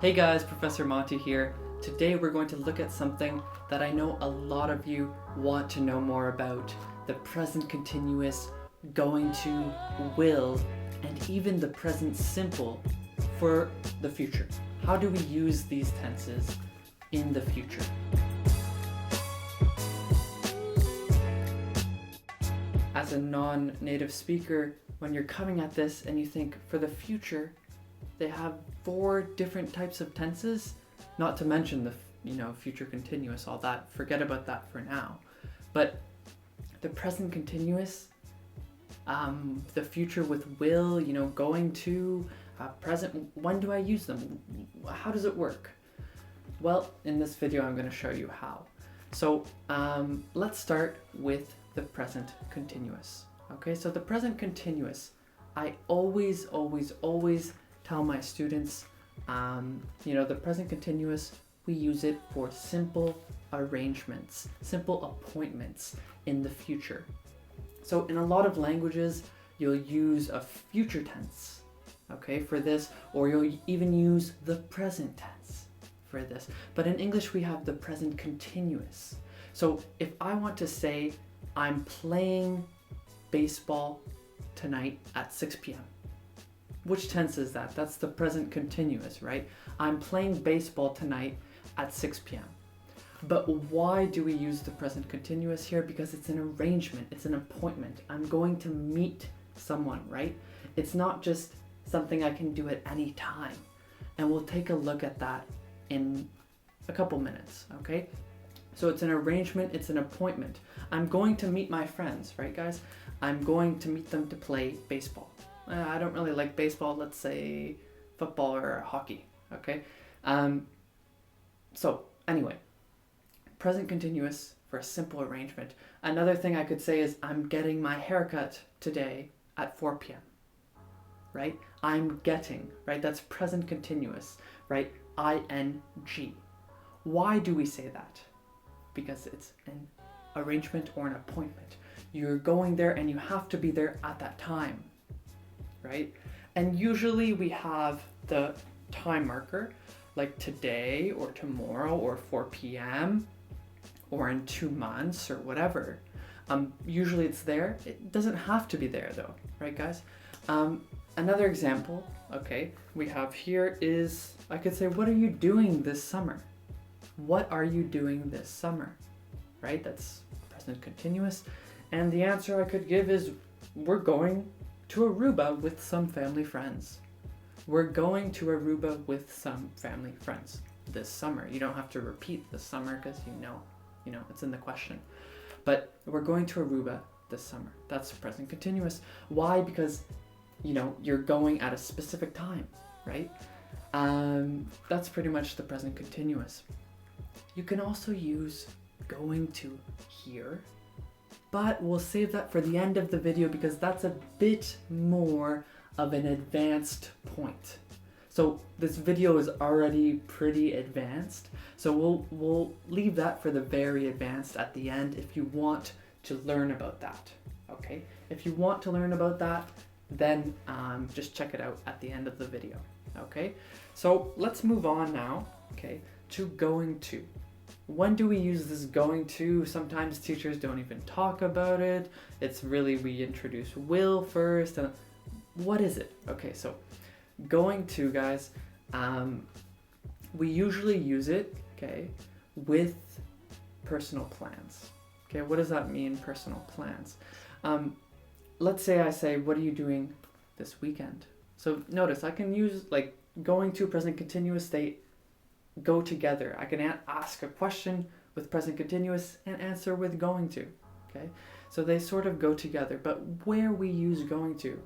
Hey guys, Professor Monty here. Today we're going to look at something that I know a lot of you want to know more about. The present continuous, going to, will, and even the present simple for the future. How do we use these tenses in the future? As a non-native speaker, when you're coming at this and you think for the future, they have 4 different types of tenses, not to mention the future continuous, all that. Forget about that for now. But the present continuous, the future with will, going to, present, when do I use them? How does it work? Well, in this video I'm going to show you how. So let's start with the present continuous. Okay, so the present continuous, I always tell my students, the present continuous, we use it for simple arrangements, simple appointments in the future. So in a lot of languages, you'll use a future tense, okay, for this, or you'll even use the present tense for this. But in English, we have the present continuous. So if I want to say, I'm playing baseball tonight at 6 p.m. Which tense is that? That's the present continuous, right? I'm playing baseball tonight at 6 p.m. But why do we use the present continuous here? Because it's an arrangement, it's an appointment. I'm going to meet someone, right? It's not just something I can do at any time. And we'll take a look at that in a couple minutes, okay? So it's an arrangement, it's an appointment. I'm going to meet my friends, right guys? I'm going to meet them to play baseball. I don't really like baseball, let's say football or hockey, okay? So anyway, present continuous for a simple arrangement. Another thing I could say is I'm getting my haircut today at 4 p.m., right? I'm getting, right? That's present continuous, right? ing. Why do we say that? Because it's an arrangement or an appointment. You're going there and you have to be there at that time, right? And usually we have the time marker, like today or tomorrow or 4 p.m. or in 2 months or whatever. Usually it's there. It doesn't have to be there though, right guys? Another example, okay, we have here is, I could say, what are you doing this summer? What are you doing this summer? Right? That's present continuous. And the answer I could give is, we're going to Aruba with some family friends. We're going to Aruba with some family friends this summer. You don't have to repeat the summer because you know, it's in the question. But we're going to Aruba this summer. That's present continuous. Why? Because, you're going at a specific time, right? That's pretty much the present continuous. You can also use going to here, but we'll save that for the end of the video because that's a bit more of an advanced point. So this video is already pretty advanced, so we'll leave that for the very advanced at the end if you want to learn about that, okay? If you want to learn about that, then just check it out at the end of the video, okay? So let's move on now, okay, to going to. When do we use this going to? Sometimes teachers don't even talk about it. It's really, we introduce will first. And what is it? Okay, so going to, guys, we usually use it, okay, with personal plans. Okay, what does that mean, personal plans? Let's say I say, what are you doing this weekend? So notice I can use like going to present continuous, they go together. I can ask a question with present continuous and answer with going to, okay? So they sort of go together, but where we use going to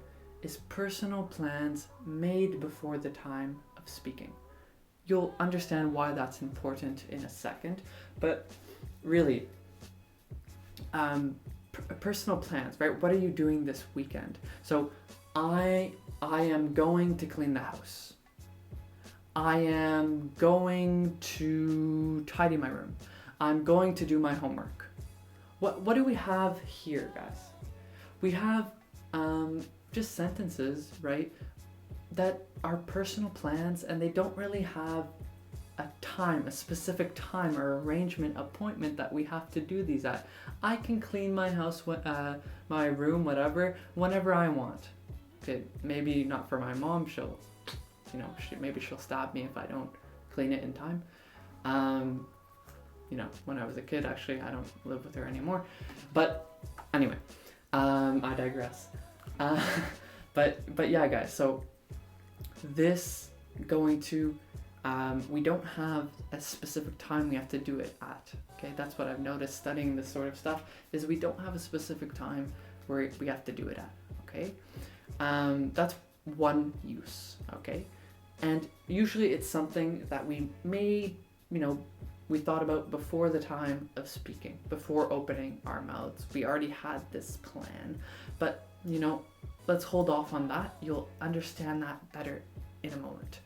is personal plans made before the time of speaking. You'll understand why that's important in a second, but really, personal plans, right? What are you doing this weekend? So I am going to clean the house. I am going to tidy my room. I'm going to do my homework. What do we have here, guys? We have just sentences, right? that are personal plans, and they don't really have a specific time or arrangement, appointment that we have to do these at. I can clean my house, my room, whatever, whenever I want. Okay, maybe not for my mom. Maybe she'll stab me if I don't clean it in time. When I was a kid, actually, I don't live with her anymore. But anyway, I digress. But yeah, guys. So this going to. We don't have a specific time we have to do it at. Okay, that's what I've noticed studying this sort of stuff, is we don't have a specific time where we have to do it at. Okay, that's one use. Okay, and usually it's something that we may, we thought about before the time of speaking, before opening our mouths. We already had this plan, but let's hold off on that. You'll understand that better in a moment.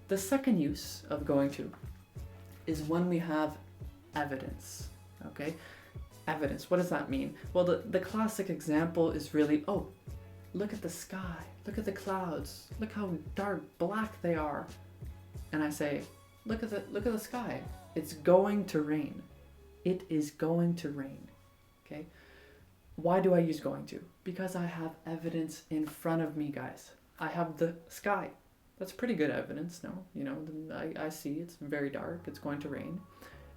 The second use of going to is when we have evidence, okay? Evidence, what does that mean? Well, the classic example is really, oh, look at the sky, look at the clouds, look how dark black they are. And I say, look at the sky, it's going to rain. It is going to rain, okay? Why do I use going to? Because I have evidence in front of me, guys. I have the sky. That's pretty good evidence, no? I see it's very dark, it's going to rain.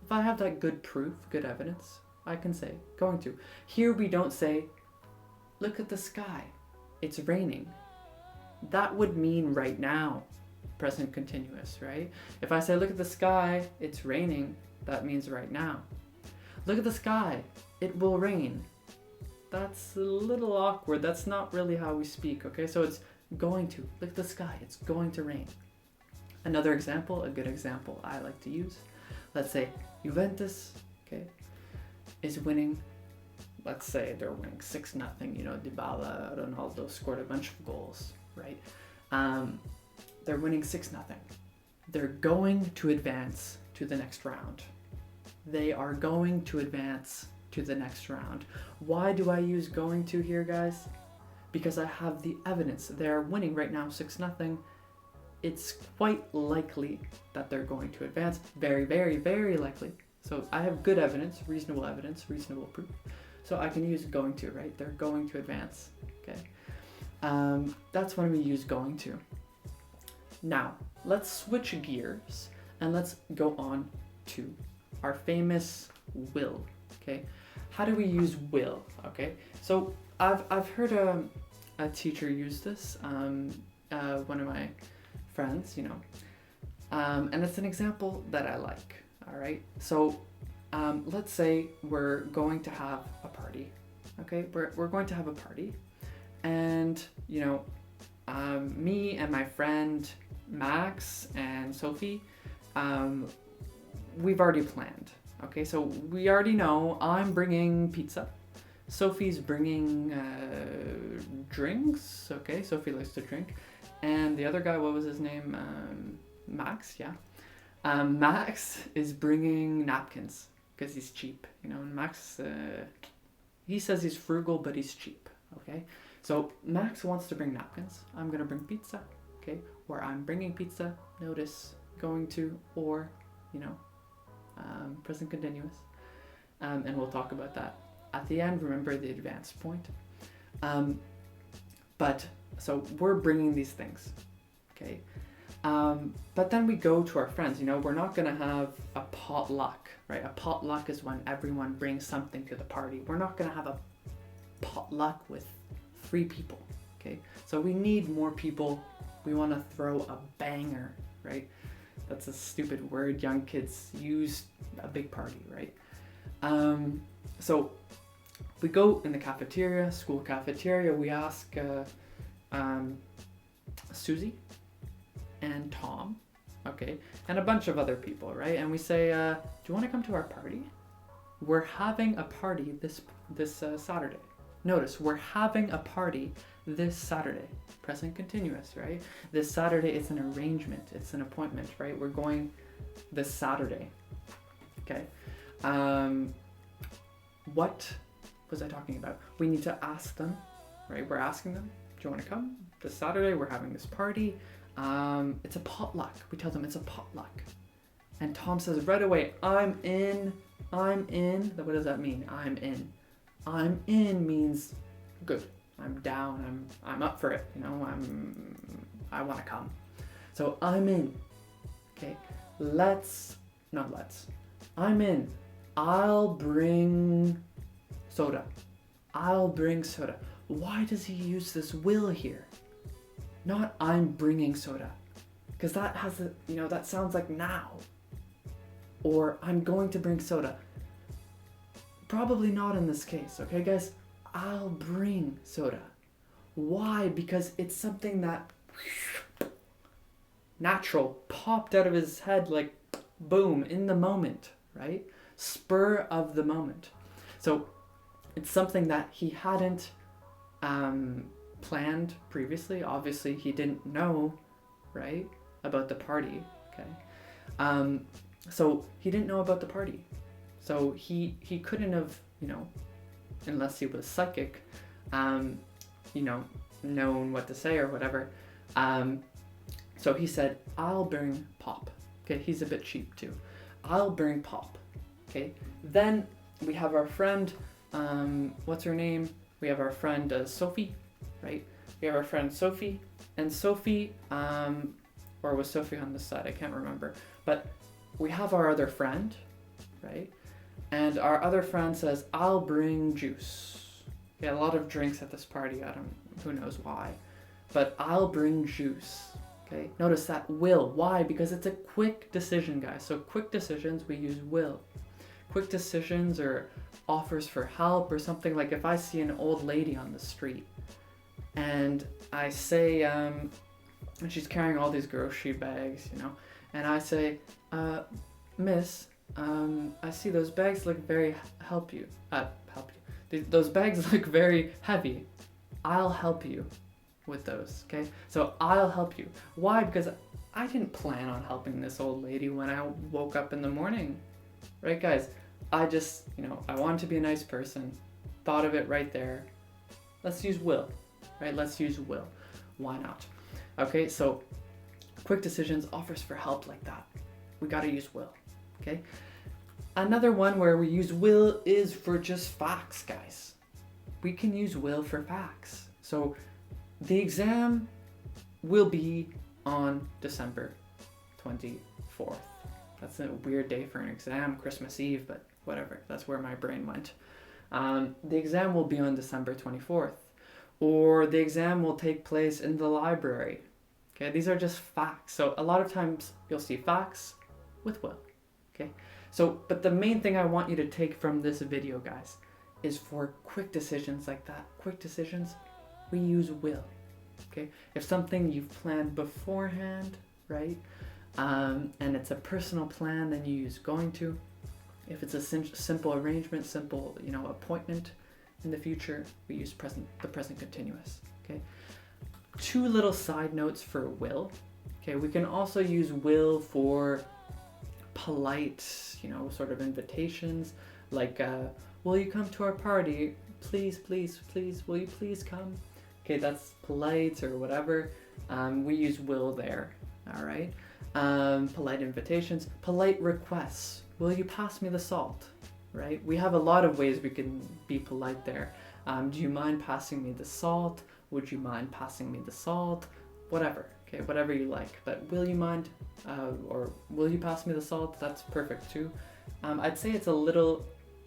If I have that good proof, good evidence, I can say, going to. Here we don't say, look at the sky, it's raining. That would mean right now, present continuous, right? If I say, look at the sky, it's raining, that means right now. Look at the sky, it will rain. That's a little awkward, that's not really how we speak, okay? So it's going to. Look at the sky, it's going to rain. Another example, a good example I like to use. Let's say Juventus, okay, is winning. Let's say they're winning 6-0. Dybala, Ronaldo scored a bunch of goals, right? They're winning 6-0. They're going to advance to the next round. They are going to advance to the next round. Why do I use going to here, guys? Because I have the evidence. They're winning right now 6-0. It's quite likely that they're going to advance. Very, very, very likely. So I have good evidence, reasonable proof. So I can use going to, right? They're going to advance, okay? That's when we use going to. Now, let's switch gears and let's go on to our famous will, okay? How do we use will, okay? So I've heard a teacher use this, one of my friends, and it's an example that I like, all right? So let's say we're going to have a party, okay? We're going to have a party, and, me and my friend Max and Sophie, we've already planned, okay? So we already know I'm bringing pizza. Sophie's bringing drinks, okay? Sophie likes to drink. And the other guy, what was his name? Max, yeah. Max is bringing napkins because he's cheap. Max, he says he's frugal, but he's cheap, okay? So Max wants to bring napkins. I'm going to bring pizza, okay? Or I'm bringing pizza, notice going to, or, present continuous. And we'll talk about that at the end. Remember the advanced point. So we're bringing these things, okay? But then we go to our friends, we're not gonna have a potluck, right? A potluck is when everyone brings something to the party. We're not gonna have a potluck with 3 people, okay? So we need more people. We wanna throw a banger, right? That's a stupid word young kids use, a big party, right? So we go in the cafeteria, school cafeteria, we ask Susie and Tom, okay, and a bunch of other people, right? And we say, do you want to come to our party? We're having a party this Saturday. Notice, we're having a party this Saturday. Present continuous, right? This Saturday, it's an arrangement. It's an appointment, right? We're going this Saturday, okay? What was I talking about? We need to ask them, right? We're asking them, do you want to come? this Saturday we're having this party. It's a potluck. We tell them it's a potluck. And Tom says right away, I'm in. What does that mean? I'm in. I'm in means good. I'm down. I'm up for it. I want to come. So I'm in. Okay. I'm in. I'll bring soda. Why does he use this will here? Not I'm bringing soda. Because that has that sounds like now. Or I'm going to bring soda. Probably not in this case, okay guys? I'll bring soda. Why? Because it's something that natural, popped out of his head like boom, in the moment, right? Spur of the moment. So it's something that he hadn't planned previously. Obviously he didn't know, right, about the party, okay? So he didn't know about the party. So he couldn't have, unless he was psychic, known what to say or whatever. So he said, I'll bring pop. Okay, he's a bit cheap too. I'll bring pop. Okay, then we have our friend, what's her name? We have our friend Sophie, right? We have our friend Sophie, and Sophie, or was Sophie on this side? I can't remember. But we have our other friend, right? And our other friend says, I'll bring juice. Okay, a lot of drinks at this party. Who knows why. But I'll bring juice. Okay, notice that will. Why? Because it's a quick decision, guys. So quick decisions, we use will. Quick decisions or offers for help or something, like if I see an old lady on the street and I say, and she's carrying all these grocery bags, and I say, Miss, I see those bags look very help you. Those bags look very heavy. I'll help you with those, okay? So I'll help you. Why? Because I didn't plan on helping this old lady when I woke up in the morning, right, guys? I just, I wanted to be a nice person. Thought of it right there. Let's use will, right? Let's use will. Why not? Okay, so quick decisions, offers for help like that. We got to use will, okay? Another one where we use will is for just facts, guys. We can use will for facts. So the exam will be on December 24th. That's a weird day for an exam, Christmas Eve, but whatever. That's where my brain went. The exam will be on December 24th. Or the exam will take place in the library. Okay, these are just facts. So a lot of times you'll see facts with will. Okay, so, but the main thing I want you to take from this video, guys, is for quick decisions like that. Quick decisions, we use will. Okay, if something you've planned beforehand, right, and it's a personal plan, then you use going to. If it's a simple arrangement, simple, appointment in the future, we use the present continuous. Okay. Two little side notes for will. Okay, we can also use will for polite, sort of invitations, like, will you come to our party? Please, please, please, will you please come? Okay, that's polite or whatever. We use will there, all right? Polite invitations, polite requests. Will you pass me the salt, right? We have a lot of ways we can be polite there. Do you mind passing me the salt? Would you mind passing me the salt? Whatever, okay, whatever you like. But will you mind, or will you pass me the salt? That's perfect too. I'd say it's a little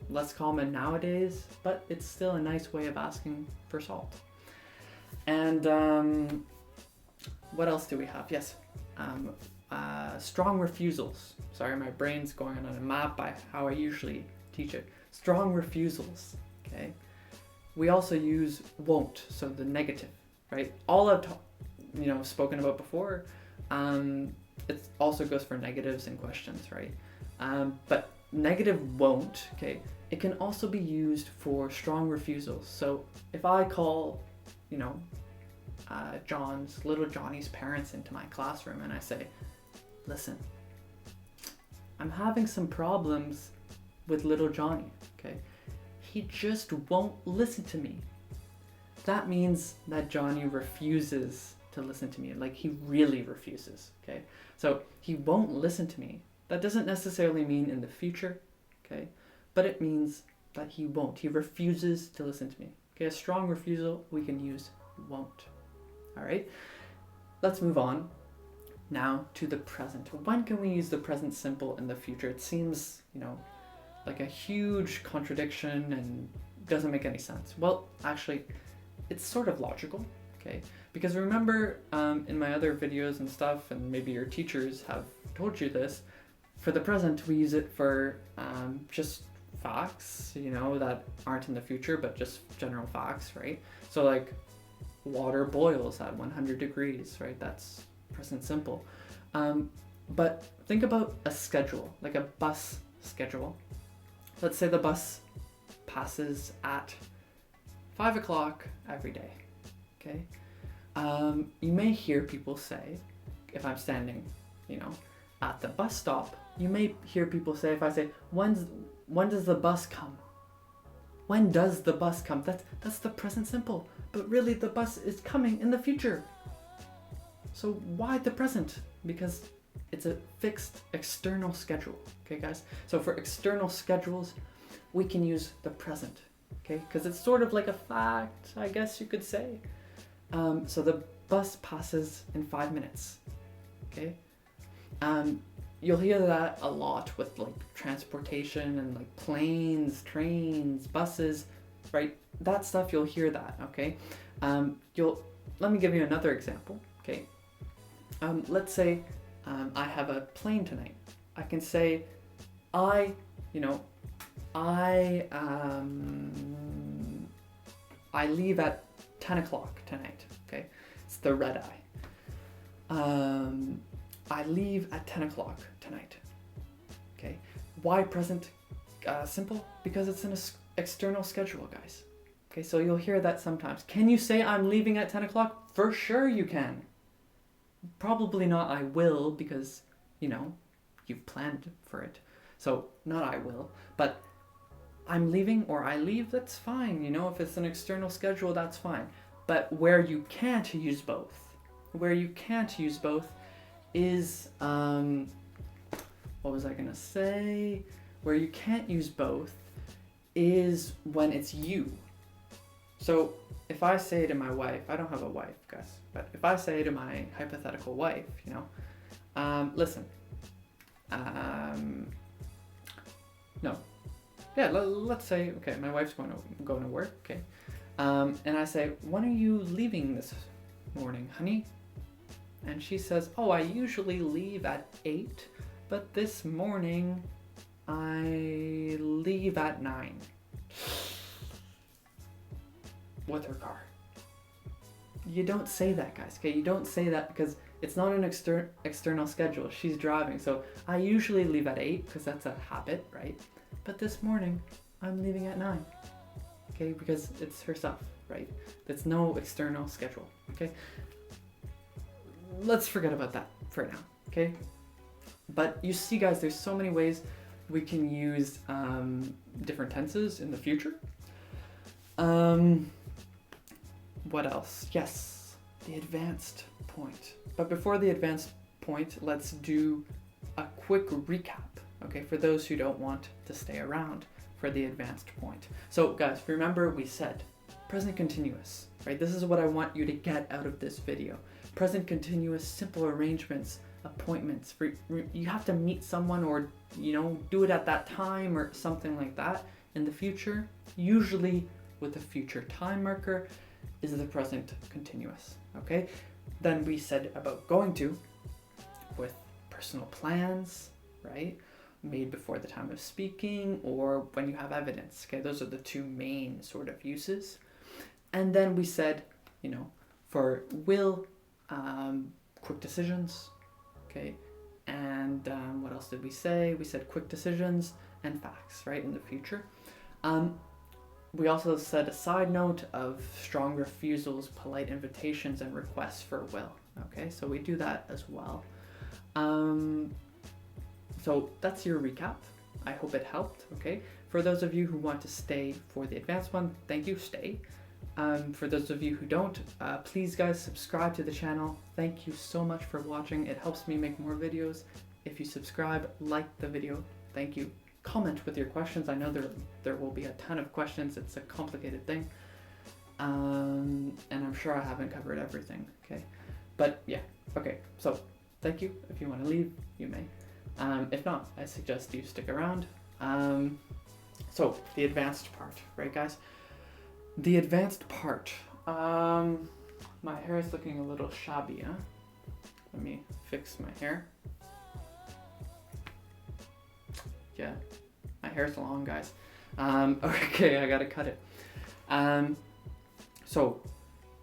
less common nowadays, but it's still a nice way of asking for salt. And what else do we have? Yes, strong refusals. Sorry, my brain's going on a map by how I usually teach it. Strong refusals, okay? We also use won't, so the negative, right? All I've spoken about before, it also goes for negatives and questions, right? But negative won't, okay, it can also be used for strong refusals. So if I call, little Johnny's parents into my classroom and I say, listen, I'm having some problems with little Johnny, okay? He just won't listen to me. that means that Johnny refuses to listen to me. Like, he really refuses, okay? So he won't listen to me. That doesn't necessarily mean in the future, okay? But it means that he won't. He refuses to listen to me. Okay, a strong refusal, we can use won't. All right, let's move on now to the present. When can we use the present simple in the future? It seems, like a huge contradiction and doesn't make any sense. Well, actually, it's sort of logical, okay? Because remember, in my other videos and stuff, and maybe your teachers have told you this, for the present, we use it for just facts, that aren't in the future, but just general facts, right? So like, water boils at 100 degrees, right? That's present simple. But think about a schedule, like a bus schedule. Let's say the bus passes at 5 o'clock every day, okay? You may hear people say, if I'm standing, at the bus stop, you may hear people say, if I say, when does the bus come? When does the bus come? That's the present simple. But really, the bus is coming in the future. So why the present? Because it's a fixed external schedule. Okay, guys? So for external schedules, we can use the present. Okay? Because it's sort of like a fact, I guess you could say. So the bus passes in 5 minutes. Okay? You'll hear that a lot with like transportation and like planes, trains, buses, right? That stuff, you'll hear that, okay? Let me give you another example, okay? Let's say I have a plane tonight. I can say, I leave at 10 o'clock tonight, okay? It's the red eye. I leave at 10 o'clock tonight, okay? Why present simple? Because it's an external schedule, guys. Okay, so you'll hear that sometimes. Can you say I'm leaving at 10 o'clock? For sure you can. Probably not I will, because, you've planned for it. So not I will, but I'm leaving or I leave, that's fine. If it's an external schedule, that's fine. But where you can't use both, is, what was I gonna say? Where you can't use both is when it's you. So if I say to my wife, I don't have a wife, guys, but if I say to my hypothetical wife, listen, no, yeah, let's say, okay, my wife's going to work, okay, and I say, when are you leaving this morning, honey? And she says, oh, I usually leave at 8, but this morning I leave at 9 with her car. You don't say that, guys, okay? You don't say that because it's not an external schedule. She's driving, so I usually leave at 8 because that's a habit, right? But this morning I'm leaving at 9, okay? Because it's her stuff, right? That's no external schedule, okay? Let's forget about that for now, okay? But you see, guys, there's so many ways we can use different tenses in the future. What else? Yes, the advanced point. But before the advanced point, let's do a quick recap, okay, for those who don't want to stay around for the advanced point. So, guys, remember we said present continuous, right? This is what I want you to get out of this video. Present continuous, simple arrangements, appointments. You have to meet someone or, do it at that time or something like that in the future. Usually with a future time marker is the present continuous, okay? Then we said about going to with personal plans, right? Made before the time of speaking or when you have evidence, okay? Those are the two main sort of uses. And then we said, for will, quick decisions, okay? And what else did we say? We said quick decisions and facts, right, in the future. We also said a side note of strong refusals, polite invitations, and requests for will, okay? So we do that as well. So that's your recap. I hope it helped, okay? For those of you who want to stay for the advanced one, thank you, stay. For those of you who don't, please guys subscribe to the channel. Thank you so much for watching. It helps me make more videos. If you subscribe, like the video, thank you. Comment with your questions. I know there will be a ton of questions. It's a complicated thing. And I'm sure I haven't covered everything, okay? But yeah, okay, so thank you. If you want to leave, you may. If not, I suggest you stick around. So the advanced part, right guys? The advanced part. My hair is looking a little shabby, huh? Let me fix my hair. Yeah, my hair's long, guys. Okay, I gotta cut it. So,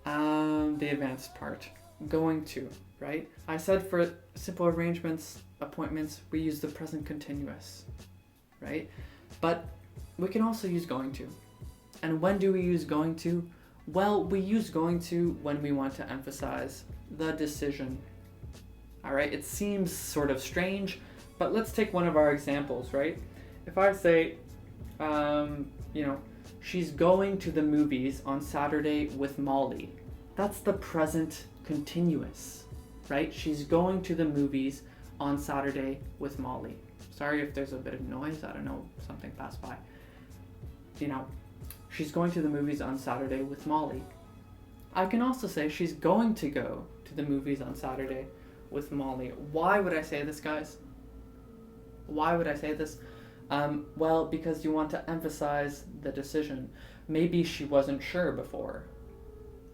the advanced part. Going to, right? I said for simple arrangements, appointments, we use the present continuous, right? But we can also use going to. And when do we use going to? Well, we use going to when we want to emphasize the decision. All right, it seems sort of strange, but let's take one of our examples, right? If I say, she's going to the movies on Saturday with Molly. That's the present continuous, right? She's going to the movies on Saturday with Molly. Sorry if there's a bit of noise, I don't know, something passed by. She's going to the movies on Saturday with Molly. I can also say she's going to go to the movies on Saturday with Molly. Why would I say this, guys? Why would I say this? Well, because you want to emphasize the decision. Maybe she wasn't sure before,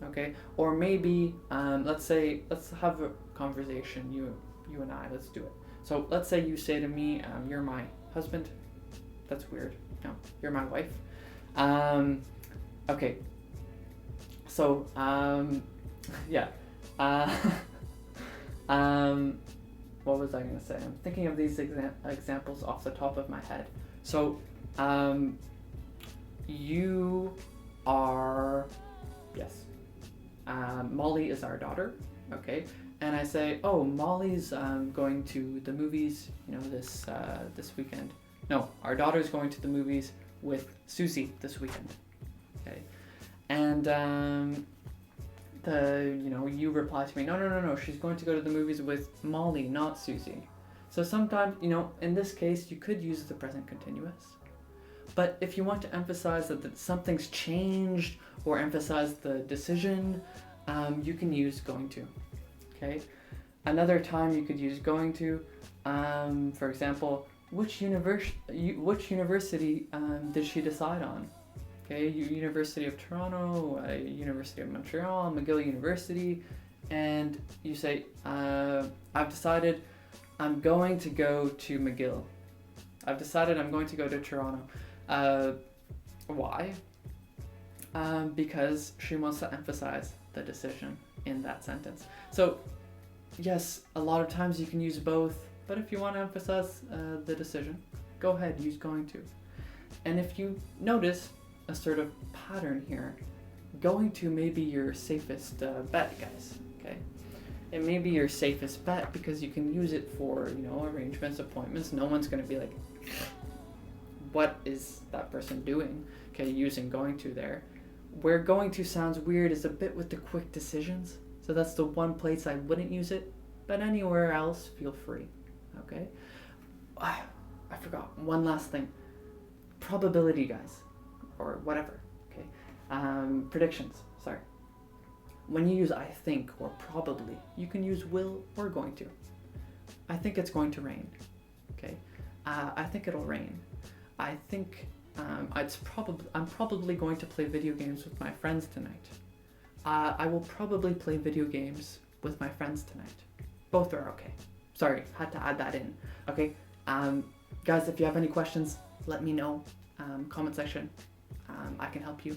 okay? Or maybe, let's have a conversation, you and I, let's do it. So let's say you say to me, you're my husband. That's weird. No, you're my wife. Okay. So, yeah. What was I going to say? I'm thinking of these examples off the top of my head. So, you are, yes, Molly is our daughter, okay? And I say, oh, Molly's going to the movies, this weekend. No, our daughter's going to the movies with Susie this weekend, okay? And you reply to me, no, she's going to go to the movies with Molly, not Susie. So sometimes, in this case, you could use the present continuous. But if you want to emphasize that something's changed or emphasize the decision, you can use going to, okay? Another time you could use going to, for example, which university did she decide on? Okay, University of Toronto, University of Montreal, McGill University, and you say, I've decided I'm going to go to McGill. I've decided I'm going to go to Toronto. Why? Because she wants to emphasize the decision in that sentence. So, yes, a lot of times you can use both, but if you want to emphasize the decision, go ahead, use going to. And if you notice a sort of pattern here, going to may be your safest bet, guys, okay? It may be your safest bet because you can use it for, arrangements, appointments. No one's going to be like, what is that person doing? Okay, using going to there. Where going to sounds weird is a bit with the quick decisions. So that's the one place I wouldn't use it, but anywhere else, feel free, okay? I forgot one last thing. Probability, guys, or whatever, okay? Predictions, sorry. When you use I think or probably, you can use will or going to. I think it's going to rain, okay? I think it'll rain. I think I'm probably going to play video games with my friends tonight. I will probably play video games with my friends tonight. Both are okay. Sorry, had to add that in. Okay, guys, if you have any questions, let me know. Comment section. I can help you.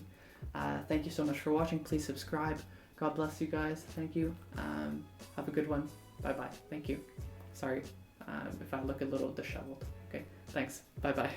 Thank you so much for watching. Please subscribe. God bless you guys. Thank you. Have a good one. Bye-bye. Thank you. Sorry if I look a little disheveled. Okay, thanks. Bye-bye.